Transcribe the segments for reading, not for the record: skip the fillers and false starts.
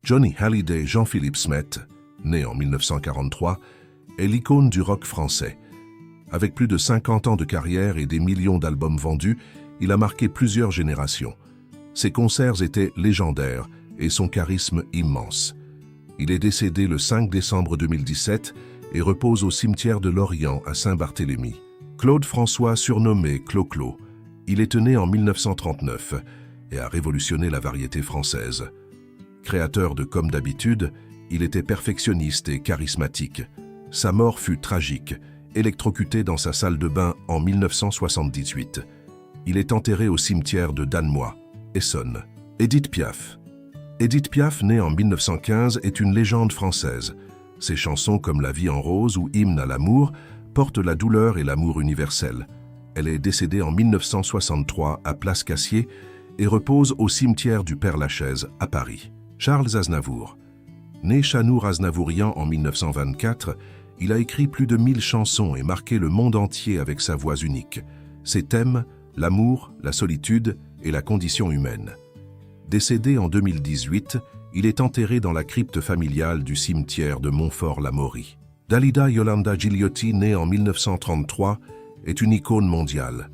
Johnny Hallyday Jean-Philippe Smet, né en 1943, est l'icône du rock français. Avec plus de 50 ans de carrière et des millions d'albums vendus, il a marqué plusieurs générations. Ses concerts étaient légendaires et son charisme immense. Il est décédé le 5 décembre 2017 et repose au cimetière de Lorient à Saint-Barthélemy. Claude François, surnommé Clo-Clo, il est né en 1939 et a révolutionné la variété française. Créateur de Comme d'habitude, il était perfectionniste et charismatique. Sa mort fut tragique, électrocuté dans sa salle de bain en 1978. Il est enterré au cimetière de Danemois, Essonne. Édith Piaf. Édith Piaf, née en 1915, est une légende française. Ses chansons comme La vie en rose ou Hymne à l'amour portent la douleur et l'amour universel. Elle est décédée en 1963 à Place Cassier et repose au cimetière du Père-Lachaise à Paris. Charles Aznavour. Né Chanour Aznavourian en 1924, il a écrit plus de 1000 chansons et marqué le monde entier avec sa voix unique. Ses thèmes, l'amour, la solitude et la condition humaine. Décédé en 2018, il est enterré dans la crypte familiale du cimetière de Montfort-l'Amaury. Dalida Yolanda Gigliotti, née en 1933, est une icône mondiale.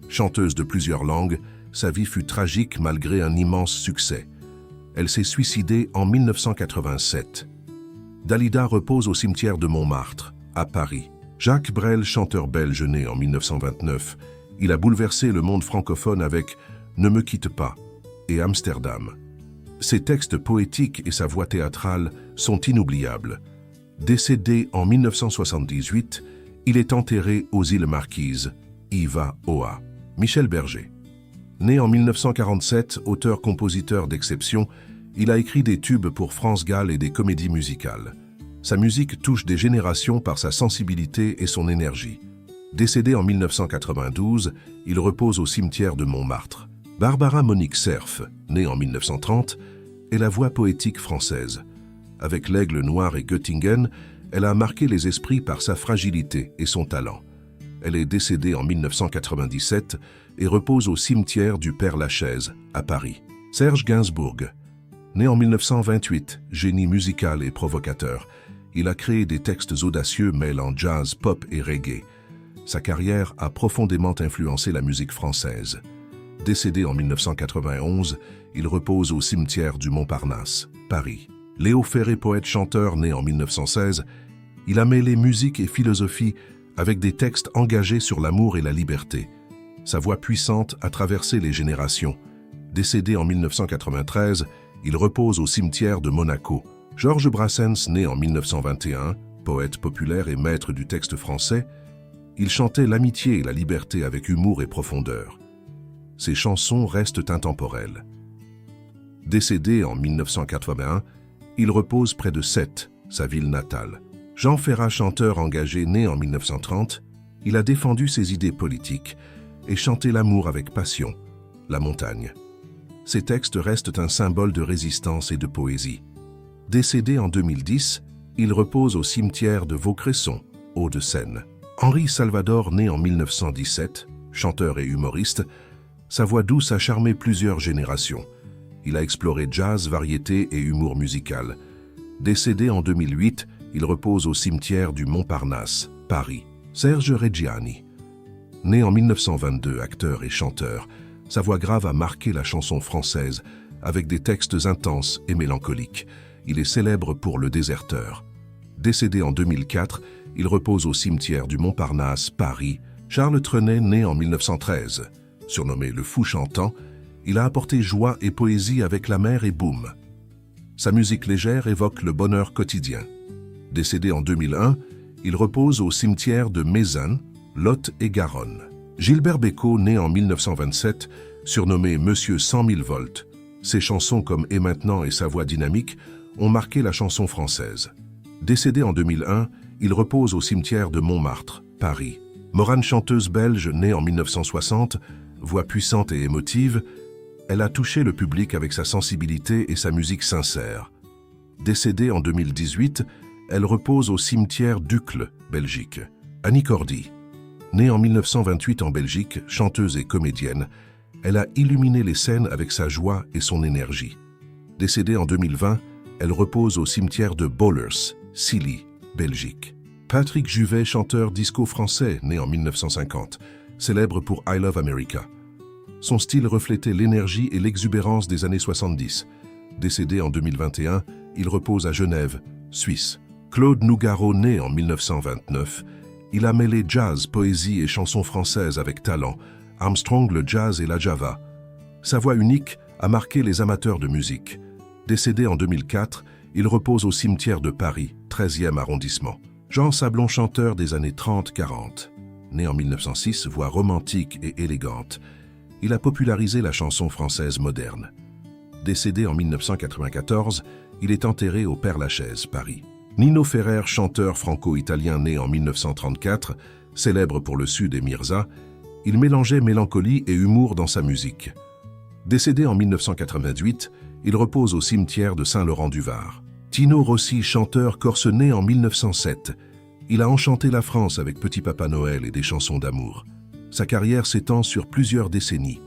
Chanteuse de plusieurs langues, sa vie fut tragique malgré un immense succès. Elle s'est suicidée en 1987. Dalida repose au cimetière de Montmartre, à Paris. Jacques Brel, chanteur belge né en 1929, il a bouleversé le monde francophone avec « Ne me quitte pas » et « Amsterdam ». Ses textes poétiques et sa voix théâtrale sont inoubliables. Décédé en 1978, il est enterré aux îles Marquises, Iva Oa. Michel Berger. Né en 1947, auteur-compositeur d'exception, il a écrit des tubes pour France Gall et des comédies musicales. Sa musique touche des générations par sa sensibilité et son énergie. Décédé en 1992, il repose au cimetière de Montmartre. Barbara Monique Cerf, née en 1930, est la voix poétique française. Avec l'Aigle Noir et Göttingen, elle a marqué les esprits par sa fragilité et son talent. Elle est décédée en 1997 et repose au cimetière du Père-Lachaise, à Paris. Serge Gainsbourg. Né en 1928, génie musical et provocateur, il a créé des textes audacieux mêlant jazz, pop et reggae. Sa carrière a profondément influencé la musique française. Décédé en 1991, il repose au cimetière du Montparnasse, Paris. Léo Ferré, poète-chanteur né en 1916, il a mêlé musique et philosophie avec des textes engagés sur l'amour et la liberté. Sa voix puissante a traversé les générations. Décédé en 1993, il repose au cimetière de Monaco. Georges Brassens, né en 1921, poète populaire et maître du texte français, il chantait l'amitié et la liberté avec humour et profondeur. Ses chansons restent intemporelles. Décédé en 1981, il repose près de Sète, sa ville natale. Jean Ferrat, chanteur engagé né en 1930, il a défendu ses idées politiques et chanté l'amour avec passion, la montagne. Ses textes restent un symbole de résistance et de poésie. Décédé en 2010, il repose au cimetière de Vaucresson, Hauts-de-Seine. Henri Salvador, né en 1917, chanteur et humoriste, sa voix douce a charmé plusieurs générations. Il a exploré jazz, variété et humour musical. Décédé en 2008, il repose au cimetière du Montparnasse, Paris. Serge Reggiani. Né en 1922, acteur et chanteur, sa voix grave a marqué la chanson française avec des textes intenses et mélancoliques. Il est célèbre pour Le Déserteur. Décédé en 2004, il repose au cimetière du Montparnasse, Paris. Charles Trenet, né en 1913, surnommé le Fou chantant, il a apporté joie et poésie avec La mer et Boum. Sa musique légère évoque le bonheur quotidien. Décédé en 2001, il repose au cimetière de Mézin, Lot et Garonne. Gilbert Bécaud, né en 1927, surnommé Monsieur 100 000 volts, ses chansons comme Et maintenant et sa voix dynamique ont marqué la chanson française. Décédé en 2001, il repose au cimetière de Montmartre, Paris. Morane, chanteuse belge née en 1960, voix puissante et émotive, elle a touché le public avec sa sensibilité et sa musique sincère. Décédée en 2018, elle repose au cimetière d'Uccle, Belgique. Annie Cordy. Née en 1928 en Belgique, chanteuse et comédienne, elle a illuminé les scènes avec sa joie et son énergie. Décédée en 2020, Elle repose au cimetière de Bollers, Silly, Belgique. Patrick Juvet, chanteur disco français, né en 1950, célèbre pour I Love America. Son style reflétait l'énergie et l'exubérance des années 70. Décédé en 2021, il repose à Genève, Suisse. Claude Nougaro, né en 1929, il a mêlé jazz, poésie et chansons françaises avec talent, Armstrong, le jazz et la java. Sa voix unique a marqué les amateurs de musique. Décédé en 2004, il repose au cimetière de Paris, 13e arrondissement. Jean Sablon, chanteur des années 30-40. Né en 1906, voix romantique et élégante, il a popularisé la chanson française moderne. Décédé en 1994, il est enterré au Père-Lachaise, Paris. Nino Ferrer, chanteur franco-italien né en 1934, célèbre pour le Sud et Mirza, il mélangeait mélancolie et humour dans sa musique. Décédé en 1988, il repose au cimetière de Saint-Laurent-du-Var. Tino Rossi, chanteur corse né en 1907, il a enchanté la France avec Petit Papa Noël et des chansons d'amour. Sa carrière s'étend sur plusieurs décennies.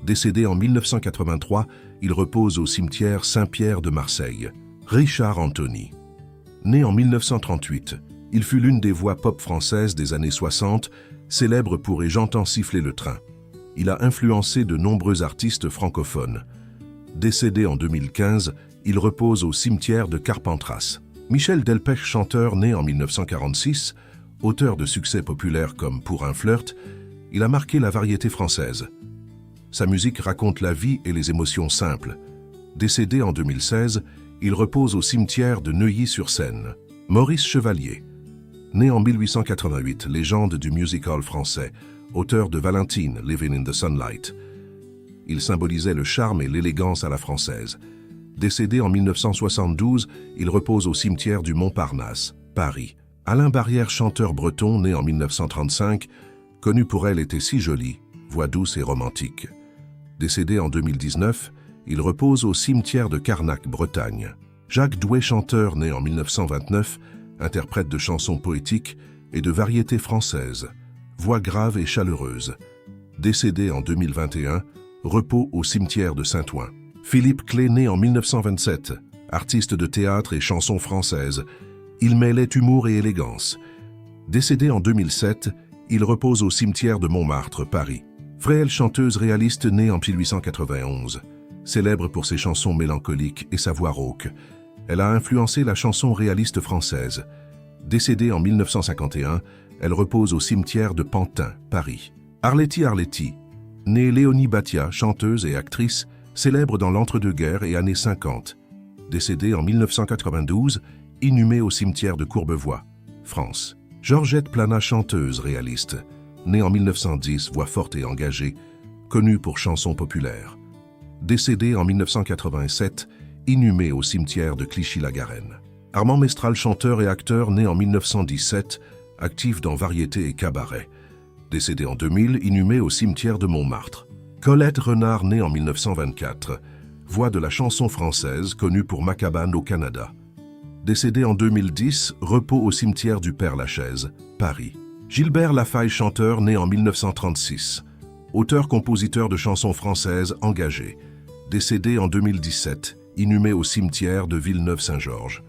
Décédé en 1983, il repose au cimetière Saint-Pierre de Marseille. Richard Anthony. Né en 1938, il fut l'une des voix pop françaises des années 60, célèbre pour Et j'entends siffler le train. Il a influencé de nombreux artistes francophones. Décédé en 2015, il repose au cimetière de Carpentras. Michel Delpech, chanteur né en 1946, auteur de succès populaires comme Pour un flirt, il a marqué la variété française. Sa musique raconte la vie et les émotions simples. Décédé en 2016, il repose au cimetière de Neuilly-sur-Seine. Maurice Chevalier. Né en 1888, légende du musical français, auteur de Valentine, Living in the Sunlight. Il symbolisait le charme et l'élégance à la française. Décédé en 1972, il repose au cimetière du Montparnasse, Paris. Alain Barrière, chanteur breton né en 1935, connu pour Elle était si jolie, voix douce et romantique. Décédé en 2019, il repose au cimetière de Carnac, Bretagne. Jacques Douai, chanteur né en 1929, interprète de chansons poétiques et de variétés françaises, voix grave et chaleureuse. Décédé en 2021, repos au cimetière de Saint-Ouen. Philippe Clay, né en 1927, artiste de théâtre et chansons françaises, il mêlait humour et élégance. Décédé en 2007, il repose au cimetière de Montmartre, Paris. Fréhel, chanteuse réaliste née en 1891, célèbre pour ses chansons mélancoliques et sa voix rauque. Elle a influencé la chanson réaliste française. Décédée en 1951, elle repose au cimetière de Pantin, Paris. Arletty Arletty, née Léonie Batia, chanteuse et actrice, célèbre dans l'entre-deux-guerres et années 50. Décédée en 1992, inhumée au cimetière de Courbevoie, France. Georgette Plana, chanteuse réaliste, née en 1910, voix forte et engagée, connue pour chansons populaires. Décédée en 1987, inhumée au cimetière de Clichy-la-Garenne. Armand Mestral, chanteur et acteur né en 1917, actif dans variété et cabaret. Décédé en 2000, inhumé au cimetière de Montmartre. Colette Renard, née en 1924, voix de la chanson française connue pour Macabane au Canada. Décédé en 2010, repos au cimetière du Père-Lachaise, Paris. Gilbert Lafaille, chanteur né en 1936, auteur-compositeur de chansons françaises engagé. Décédé en 2017, inhumé au cimetière de Villeneuve-Saint-Georges.